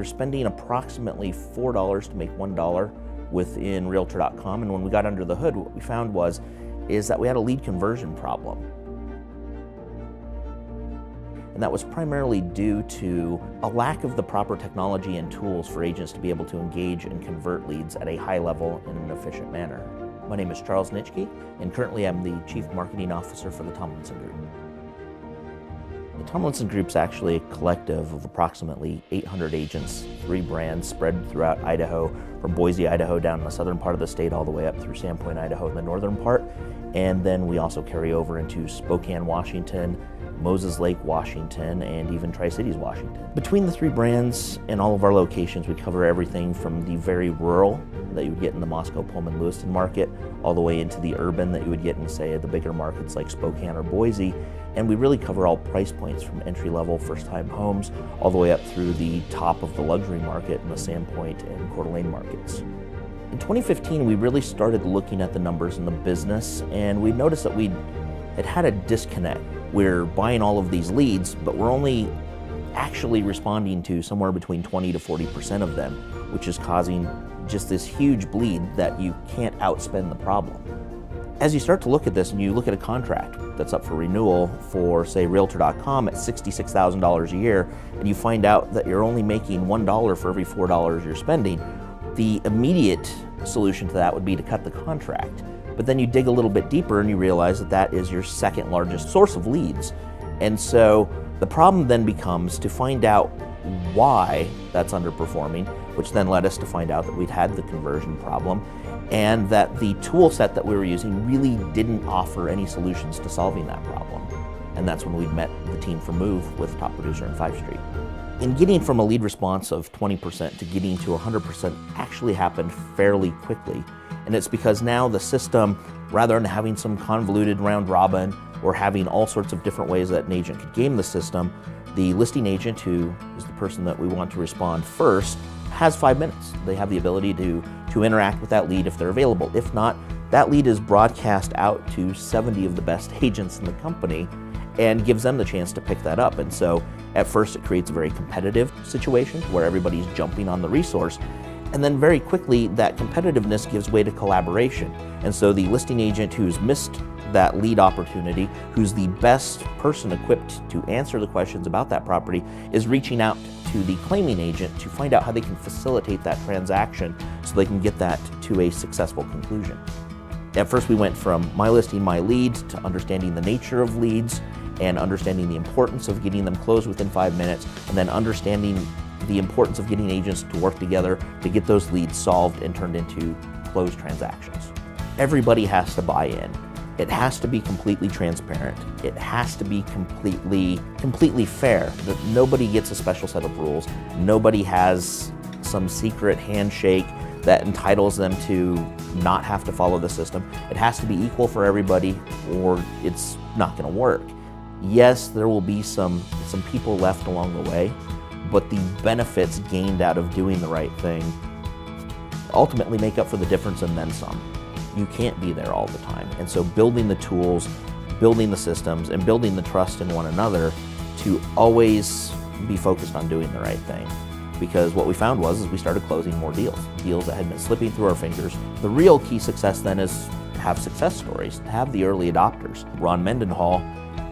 spending approximately $4 to make $1 within Realtor.com, and when we got under the hood, what we found is that we had a lead conversion problem. And that was primarily due to a lack of the proper technology and tools for agents to be able to engage and convert leads at a high level in an efficient manner. My name is Charles Nitschke, and currently I'm the Chief Marketing Officer for the Tomlinson Group. The Tomlinson Group's actually a collective of approximately 800 agents, 3 brands spread throughout Idaho, from Boise, Idaho down in the southern part of the state all the way up through Sandpoint, Idaho in the northern part. And then we also carry over into Spokane, Washington, Moses Lake, Washington, and even Tri-Cities, Washington. Between the 3 brands and all of our locations, we cover everything from the very rural that you would get in the Moscow, Pullman, Lewiston market, all the way into the urban that you would get in, say, the bigger markets like Spokane or Boise. And we really cover all price points from entry-level first-time homes all the way up through the top of the luxury market in the Sandpoint and Coeur d'Alene markets. In 2015, we really started looking at the numbers in the business, and we noticed that we had a disconnect. We're buying all of these leads, but we're only actually responding to somewhere between 20 to 40% of them, which is causing just this huge bleed that you can't outspend the problem. As you start to look at this and you look at a contract that's up for renewal for, say, Realtor.com at $66,000 a year, and you find out that you're only making $1 for every $4 you're spending, the immediate solution to that would be to cut the contract. But then you dig a little bit deeper and you realize that that is your second largest source of leads. And so the problem then becomes to find out why that's underperforming, which then led us to find out that we'd had the conversion problem and that the tool set that we were using really didn't offer any solutions to solving that problem. And that's when we met the team from Move with Top Producer and 5 Street. In getting from a lead response of 20% to getting to 100% actually happened fairly quickly. And it's because now the system, rather than having some convoluted round robin or having all sorts of different ways that an agent could game the system, the listing agent, who is the person that we want to respond first, has 5 minutes. They have the ability to interact with that lead if they're available. If not, that lead is broadcast out to 70 of the best agents in the company and gives them the chance to pick that up. And so at first it creates a very competitive situation where everybody's jumping on the resource. And then very quickly that competitiveness gives way to collaboration. And so the listing agent who's missed that lead opportunity, who's the best person equipped to answer the questions about that property, is reaching out to the claiming agent to find out how they can facilitate that transaction so they can get that to a successful conclusion. At first we went from my listing, my lead, to understanding the nature of leads and understanding the importance of getting them closed within 5 minutes, and then understanding the importance of getting agents to work together to get those leads solved and turned into closed transactions. Everybody has to buy in. It has to be completely transparent. It has to be completely fair. That nobody gets a special set of rules. Nobody has some secret handshake that entitles them to not have to follow the system. It has to be equal for everybody or it's not going to work. Yes, there will be some people left along the way, but the benefits gained out of doing the right thing ultimately make up for the difference and then some. You can't be there all the time. And so building the tools, building the systems, and building the trust in one another to always be focused on doing the right thing. Because what we found was we started closing more deals that had been slipping through our fingers. The real key success then is to have success stories, to have the early adopters. Ron Mendenhall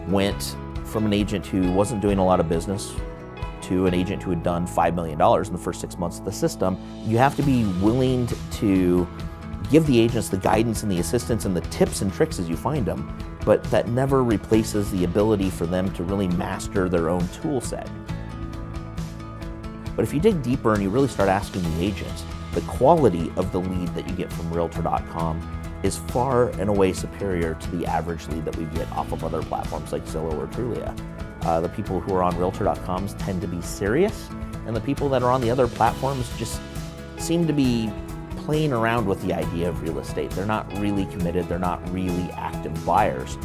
went from an agent who wasn't doing a lot of business to an agent who had done $5 million in the first 6 months of the system. You have to be willing to give the agents the guidance and the assistance and the tips and tricks as you find them, but that never replaces the ability for them to really master their own tool set. But if you dig deeper and you really start asking the agents, the quality of the lead that you get from Realtor.com is far and away superior to the average lead that we get off of other platforms like Zillow or Trulia. The people who are on Realtor.com tend to be serious, and the people that are on the other platforms just seem to be playing around with the idea of real estate. They're not really committed, they're not really active buyers.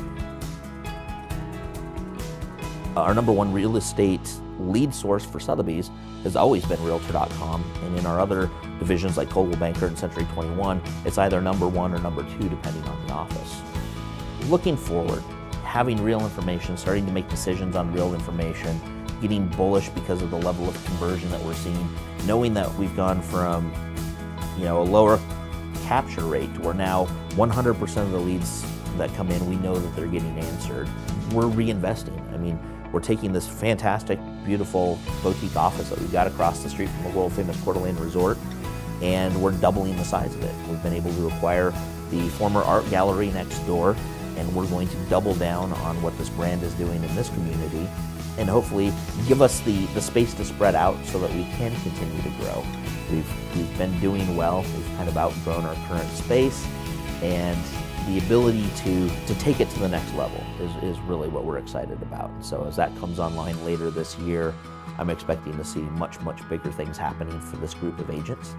Our number one real estate lead source for Sotheby's has always been Realtor.com, and in our other divisions like Coldwell Banker and Century 21, it's either number 1 or number 2 depending on the office. Looking forward, having real information, starting to make decisions on real information, getting bullish because of the level of conversion that we're seeing, knowing that we've gone from a lower capture rate to where now 100% of the leads that come in, we know that they're getting answered. We're reinvesting. I mean, we're taking this fantastic, beautiful boutique office that we've got across the street from the world famous Coeur d'Alene Resort, and we're doubling the size of it. We've been able to acquire the former art gallery next door, and we're going to double down on what this brand is doing in this community and hopefully give us the space to spread out so that we can continue to grow. We've been doing well. We've kind of outgrown our current space, and the ability to take it to the next level is really what we're excited about. So as that comes online later this year, I'm expecting to see much, much bigger things happening for this group of agents.